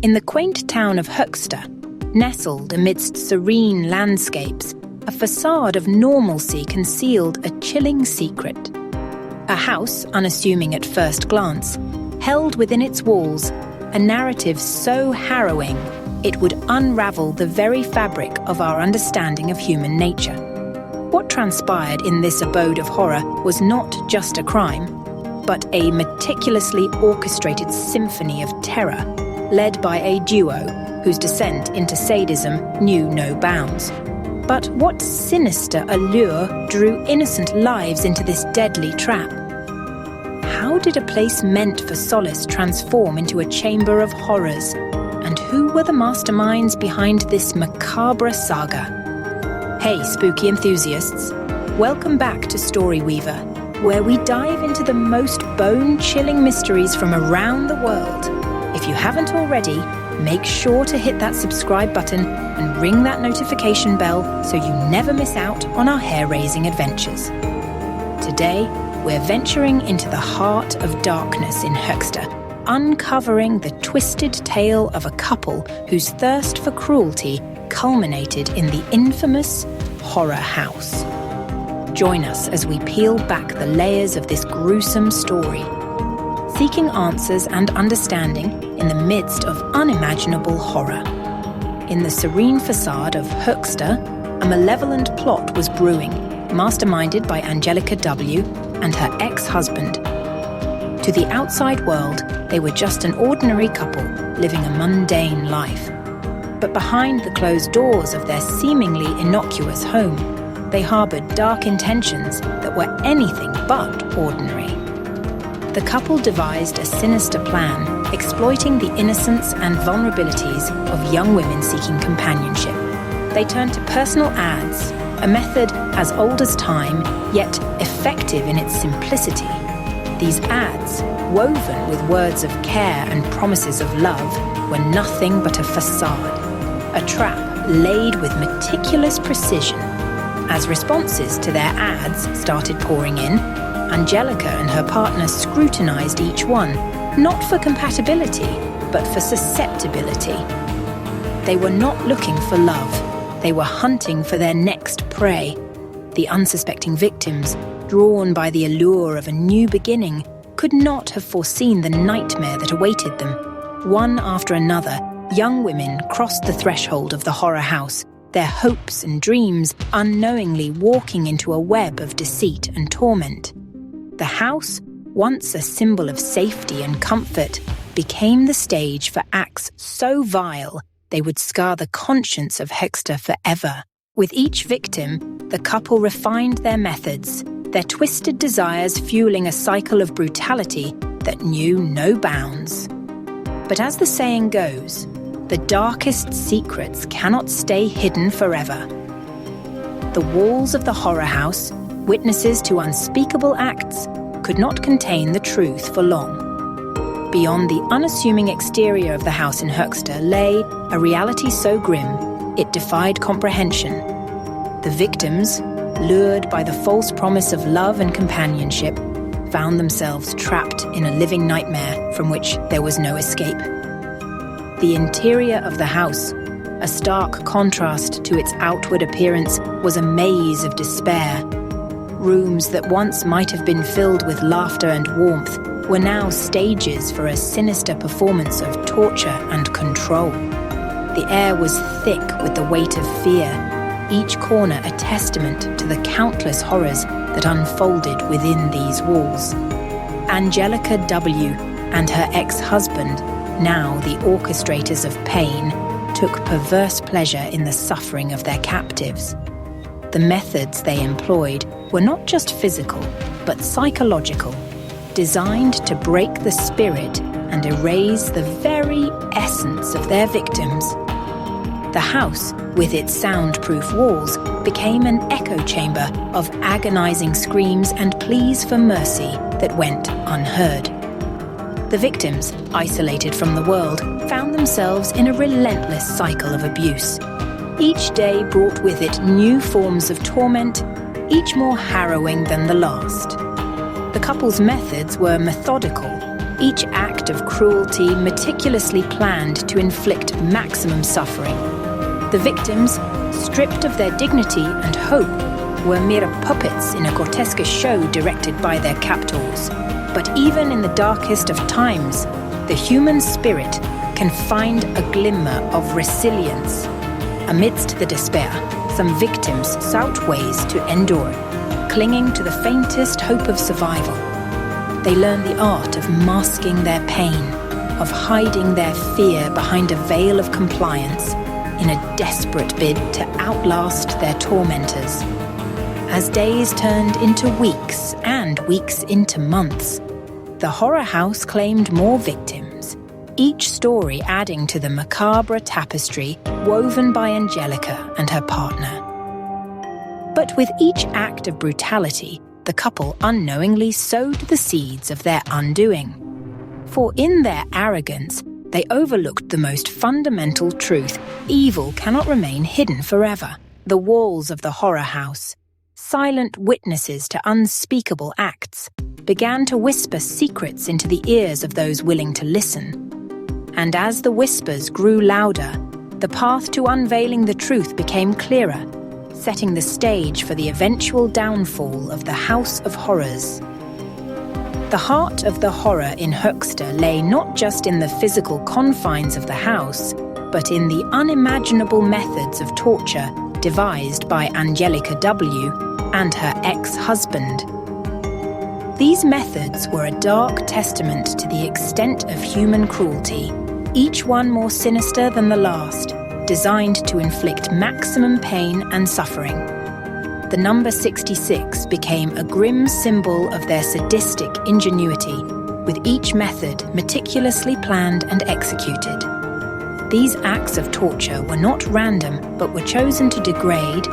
In the quaint town of Höxter, nestled amidst serene landscapes, a facade of normalcy concealed a chilling secret. A house, unassuming at first glance, held within its walls a narrative so harrowing it would unravel the very fabric of our understanding of human nature. What transpired in this abode of horror was not just a crime, but a meticulously orchestrated symphony of terror, led by a duo whose descent into sadism knew no bounds. But what sinister allure drew innocent lives into this deadly trap? How did a place meant for solace transform into a chamber of horrors? And who were the masterminds behind this macabre saga? Hey, spooky enthusiasts, welcome back to Story Weaver, where we dive into the most bone-chilling mysteries from around the world. If you haven't already, make sure to hit that subscribe button and ring that notification bell so you never miss out on our hair-raising adventures. Today, we're venturing into the heart of darkness in Höxter, uncovering the twisted tale of a couple whose thirst for cruelty culminated in the infamous horror house. Join us as we peel back the layers of this gruesome story, seeking answers and understanding in the midst of unimaginable horror. In the serene facade of Höxter, a malevolent plot was brewing, masterminded by Angelica W and her ex-husband. To the outside world, they were just an ordinary couple living a mundane life. But behind the closed doors of their seemingly innocuous home, they harbored dark intentions that were anything but ordinary. The couple devised a sinister plan, exploiting the innocence and vulnerabilities of young women seeking companionship. They turned to personal ads, a method as old as time, yet effective in its simplicity. These ads, woven with words of care and promises of love, were nothing but a facade, a trap laid with meticulous precision. As responses to their ads started pouring in, Angelica and her partner scrutinized each one, not for compatibility, but for susceptibility. They were not looking for love. They were hunting for their next prey. The unsuspecting victims, drawn by the allure of a new beginning, could not have foreseen the nightmare that awaited them. One after another, young women crossed the threshold of the horror house, their hopes and dreams unknowingly walking into a web of deceit and torment. The house, once a symbol of safety and comfort, became the stage for acts so vile they would scar the conscience of Höxter forever. With each victim, the couple refined their methods, their twisted desires fueling a cycle of brutality that knew no bounds. But as the saying goes, the darkest secrets cannot stay hidden forever. The walls of the horror house, witnesses to unspeakable acts, could not contain the truth for long. Beyond the unassuming exterior of the house in Höxter lay a reality so grim it defied comprehension. The victims, lured by the false promise of love and companionship, found themselves trapped in a living nightmare from which there was no escape. The interior of the house, a stark contrast to its outward appearance, was a maze of despair. Rooms that once might have been filled with laughter and warmth were now stages for a sinister performance of torture and control. The air was thick with the weight of fear, each corner a testament to the countless horrors that unfolded within these walls. Angelica W and her ex-husband, now the orchestrators of pain, took perverse pleasure in the suffering of their captives. The methods they employed were not just physical, but psychological, designed to break the spirit and erase the very essence of their victims. The house, with its soundproof walls, became an echo chamber of agonizing screams and pleas for mercy that went unheard. The victims, isolated from the world, found themselves in a relentless cycle of abuse. Each day brought with it new forms of torment, each more harrowing than the last. The couple's methods were methodical, each act of cruelty meticulously planned to inflict maximum suffering. The victims, stripped of their dignity and hope, were mere puppets in a grotesque show directed by their captors. But even in the darkest of times, the human spirit can find a glimmer of resilience. Amidst the despair, some victims sought ways to endure, clinging to the faintest hope of survival. They learn the art of masking their pain, of hiding their fear behind a veil of compliance, in a desperate bid to outlast their tormentors. As days turned into weeks and weeks into months, the horror house claimed more victims, each story adding to the macabre tapestry woven by Angelica and her partner. But with each act of brutality, the couple unknowingly sowed the seeds of their undoing. For in their arrogance, they overlooked the most fundamental truth: evil cannot remain hidden forever. The walls of the horror house, silent witnesses to unspeakable acts, began to whisper secrets into the ears of those willing to listen. And as the whispers grew louder, the path to unveiling the truth became clearer, setting the stage for the eventual downfall of the House of Horrors. The heart of the horror in Höxter lay not just in the physical confines of the house, but in the unimaginable methods of torture devised by Angelica W. and her ex-husband. These methods were a dark testament to the extent of human cruelty, each one more sinister than the last, designed to inflict maximum pain and suffering. The number 66 became a grim symbol of their sadistic ingenuity, with each method meticulously planned and executed. These acts of torture were not random, but were chosen to degrade,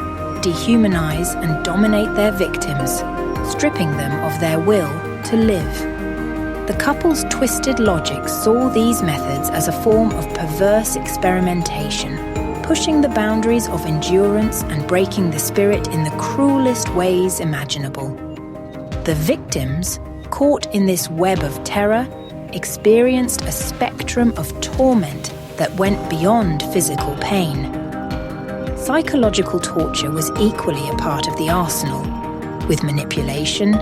dehumanize, and dominate their victims, stripping them of their will to live. The couple's twisted logic saw these methods as a form of perverse experimentation, pushing the boundaries of endurance and breaking the spirit in the cruelest ways imaginable. The victims, caught in this web of terror, experienced a spectrum of torment that went beyond physical pain. Psychological torture was equally a part of the arsenal, with manipulation,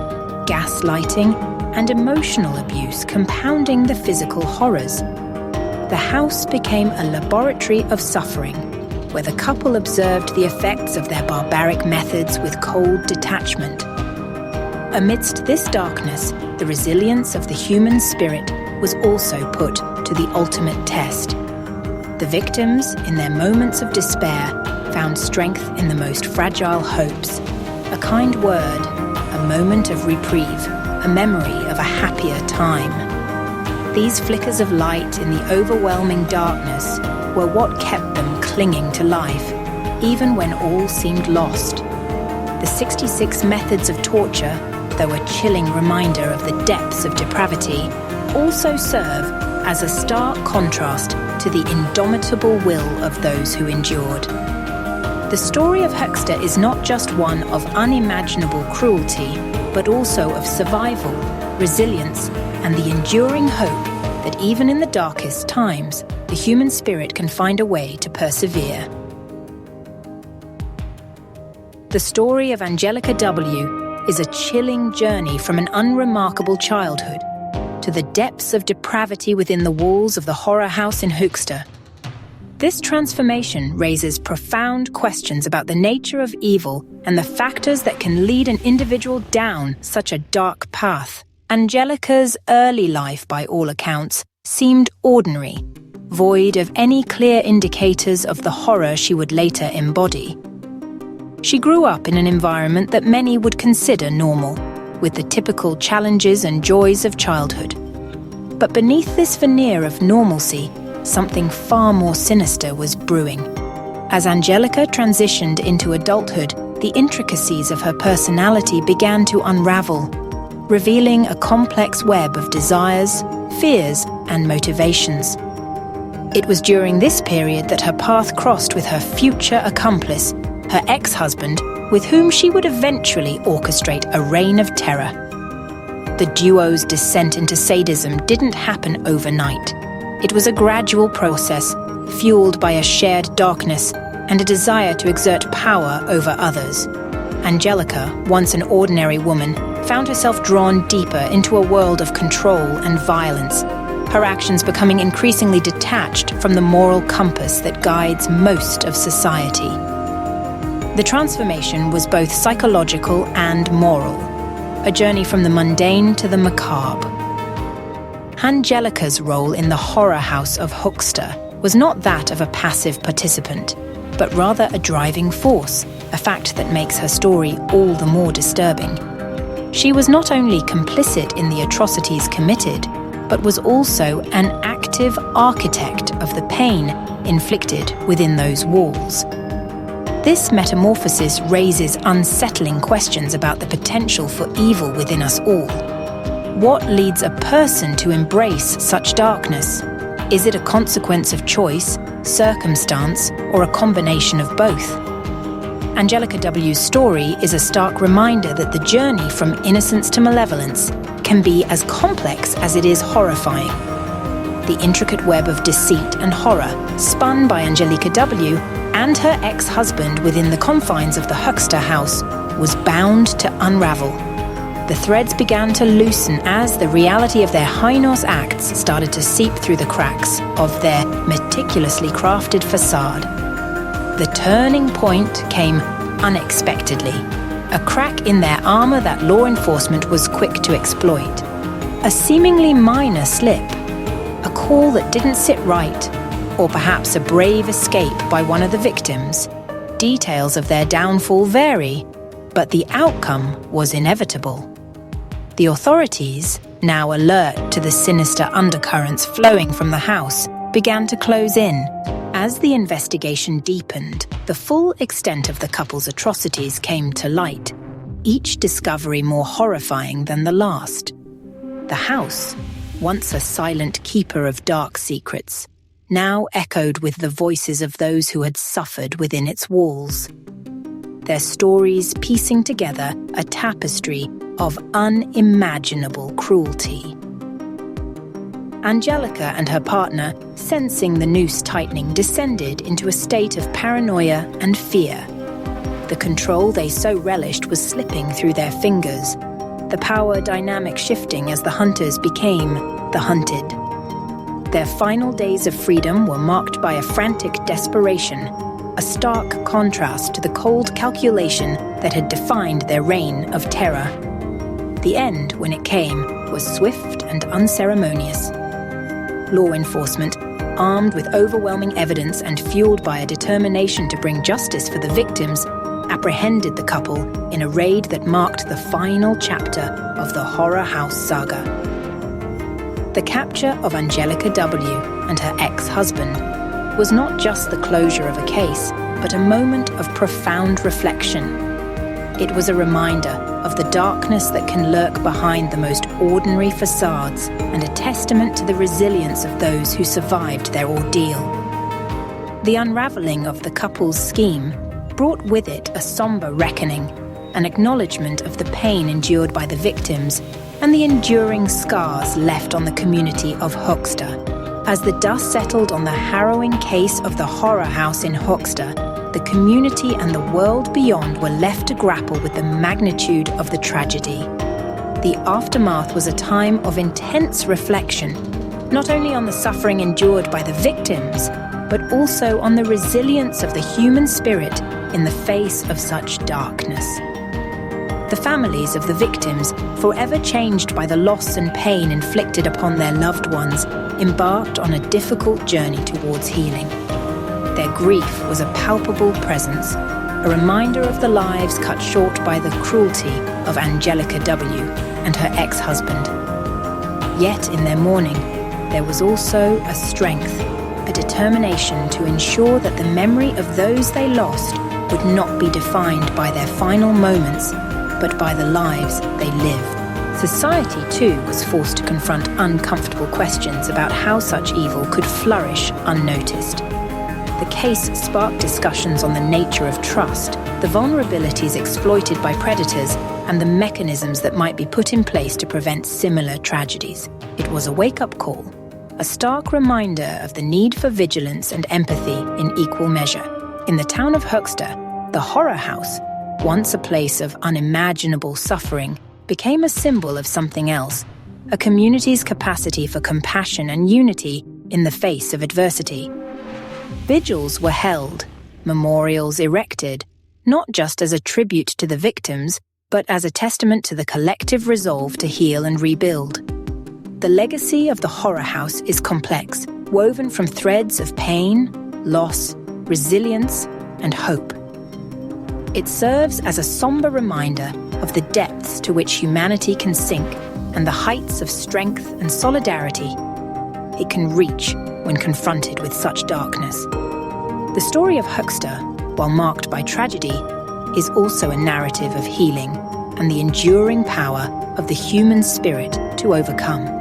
gaslighting, and emotional abuse compounding the physical horrors. The house became a laboratory of suffering, where the couple observed the effects of their barbaric methods with cold detachment. Amidst this darkness, the resilience of the human spirit was also put to the ultimate test. The victims, in their moments of despair, found strength in the most fragile hopes: a kind word, a moment of reprieve, a memory of a happier time. These flickers of light in the overwhelming darkness were what kept them clinging to life, even when all seemed lost. The 66 methods of torture, though a chilling reminder of the depths of depravity, also serve as a stark contrast to the indomitable will of those who endured. The story of Höxter is not just one of unimaginable cruelty, but also of survival, resilience, and the enduring hope that even in the darkest times, the human spirit can find a way to persevere. The story of Angelica W. is a chilling journey from an unremarkable childhood to the depths of depravity within the walls of the horror house in Höxter. This transformation raises profound questions about the nature of evil and the factors that can lead an individual down such a dark path. Angelica's early life, by all accounts, seemed ordinary, void of any clear indicators of the horror she would later embody. She grew up in an environment that many would consider normal, with the typical challenges and joys of childhood. But beneath this veneer of normalcy, something far more sinister was brewing. As Angelica transitioned into adulthood, the intricacies of her personality began to unravel, revealing a complex web of desires, fears, and motivations. It was during this period that her path crossed with her future accomplice, her ex-husband, with whom she would eventually orchestrate a reign of terror. The duo's descent into sadism didn't happen overnight. It was a gradual process, fueled by a shared darkness and a desire to exert power over others. Angelica, once an ordinary woman, found herself drawn deeper into a world of control and violence, her actions becoming increasingly detached from the moral compass that guides most of society. The transformation was both psychological and moral, a journey from the mundane to the macabre. Angelica's role in the horror house of Höxter was not that of a passive participant, but rather a driving force, a fact that makes her story all the more disturbing. She was not only complicit in the atrocities committed, but was also an active architect of the pain inflicted within those walls. This metamorphosis raises unsettling questions about the potential for evil within us all. What leads a person to embrace such darkness? Is it a consequence of choice, circumstance, or a combination of both? Angelica W's story is a stark reminder that the journey from innocence to malevolence can be as complex as it is horrifying. The intricate web of deceit and horror spun by Angelica W and her ex-husband within the confines of the Höxter house was bound to unravel. The threads began to loosen as the reality of their heinous acts started to seep through the cracks of their meticulously crafted facade. The turning point came unexpectedly, a crack in their armor that law enforcement was quick to exploit. A seemingly minor slip, a call that didn't sit right, or perhaps a brave escape by one of the victims. Details of their downfall vary, but the outcome was inevitable. The authorities, now alert to the sinister undercurrents flowing from the house, began to close in. As the investigation deepened, the full extent of the couple's atrocities came to light, each discovery more horrifying than the last. The house, once a silent keeper of dark secrets, now echoed with the voices of those who had suffered within its walls. Their stories piecing together a tapestry of unimaginable cruelty. Angelica and her partner, sensing the noose tightening, descended into a state of paranoia and fear. The control they so relished was slipping through their fingers, the power dynamic shifting as the hunters became the hunted. Their final days of freedom were marked by a frantic desperation, a stark contrast to the cold calculation that had defined their reign of terror. The end, when it came, was swift and unceremonious. Law enforcement, armed with overwhelming evidence and fueled by a determination to bring justice for the victims, apprehended the couple in a raid that marked the final chapter of the Horror House saga. The capture of Angelica W and her ex-husband was not just the closure of a case, but a moment of profound reflection. It was a reminder of the darkness that can lurk behind the most ordinary facades and a testament to the resilience of those who survived their ordeal. The unraveling of the couple's scheme brought with it a somber reckoning, an acknowledgement of the pain endured by the victims and the enduring scars left on the community of Höxter. As the dust settled on the harrowing case of the horror house in Höxter, the community and the world beyond were left to grapple with the magnitude of the tragedy. The aftermath was a time of intense reflection, not only on the suffering endured by the victims, but also on the resilience of the human spirit in the face of such darkness. The families of the victims, forever changed by the loss and pain inflicted upon their loved ones, embarked on a difficult journey towards healing. Their grief was a palpable presence, a reminder of the lives cut short by the cruelty of Angelica W and her ex-husband. Yet in their mourning, there was also a strength, a determination to ensure that the memory of those they lost would not be defined by their final moments, but by the lives they lived. Society, too, was forced to confront uncomfortable questions about how such evil could flourish unnoticed. The case sparked discussions on the nature of trust, the vulnerabilities exploited by predators, and the mechanisms that might be put in place to prevent similar tragedies. It was a wake-up call, a stark reminder of the need for vigilance and empathy in equal measure. In the town of Höxter, the horror house, once a place of unimaginable suffering, became a symbol of something else, a community's capacity for compassion and unity in the face of adversity. Vigils were held, memorials erected, not just as a tribute to the victims, but as a testament to the collective resolve to heal and rebuild. The legacy of the horror house is complex, woven from threads of pain, loss, resilience, and hope. It serves as a somber reminder of the depths to which humanity can sink and the heights of strength and solidarity it can reach when confronted with such darkness. The story of Höxter, while marked by tragedy, is also a narrative of healing and the enduring power of the human spirit to overcome.